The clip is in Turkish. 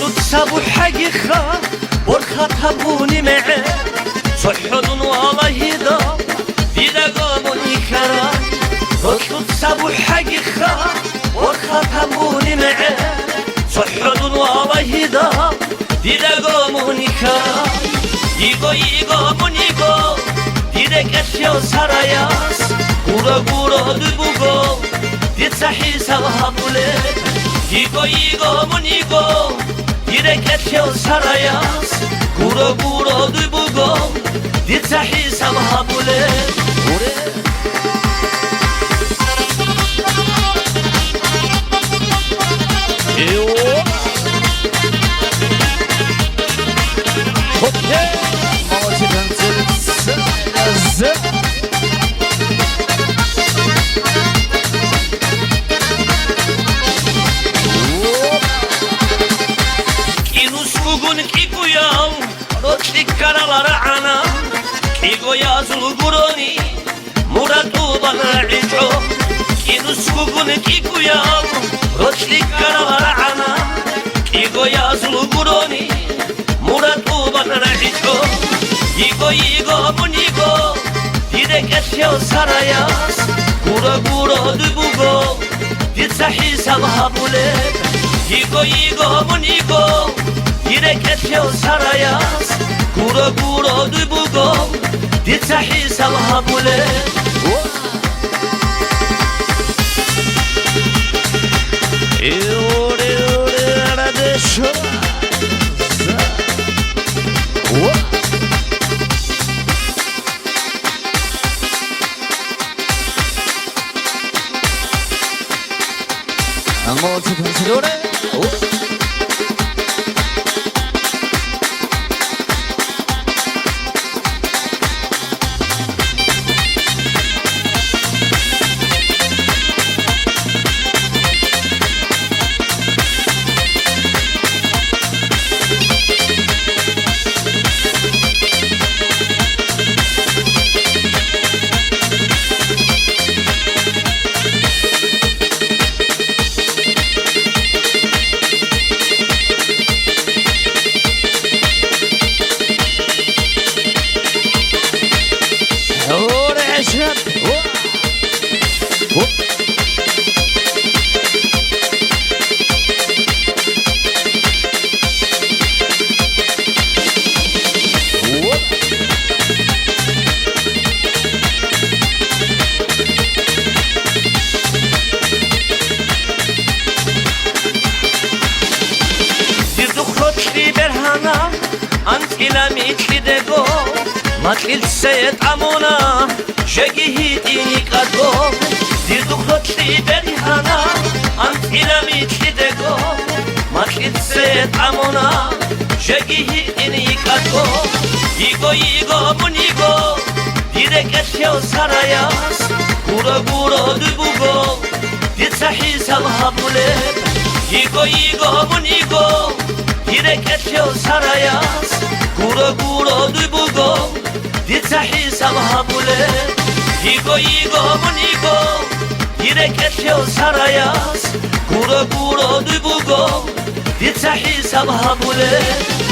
تصابو حقيقة ورخا تابوني معاه صحون والله دا ديدا قاموني كرا تصابو حقيقة ورخا تابوني معاه صحون والله دا ديدا قاموني كرا 이거 뭐니고 디데께쇼 살아야스 구러구러 두부고 뒷사히사 하불레 이거 뭐니고 디데께쇼 살아야스 구러구러 두부고 뒷사히사 하불레 오래 karalara ana Kigo yazılı guroni Muratu bana ico Kinus kuguni kikuyam Roçlik karalara ana Kigo yazılı guroni Muratu bana ico Igo munigo Didek etyo sarayas Guro dubugo Ditsahi sabhabule Igo munigo Didek etyo sarayas Guro dubugo Ditsahi sabhabule arada şu Anlamak için Matlilse amona Şegihidini kadgo Dirdukotli berihana Antilamitli dego Matlilse amona Şegihidini kadgo Igo munigo Direk etyo sarayas Guro dubugo Ditsahi sabhabule Igo munigo Direk etyo sarayas Guro dubugo Ditsahi sabhabule Igo munigo Direk etyo sarayas Guro dubugo Ditsahi sabhabule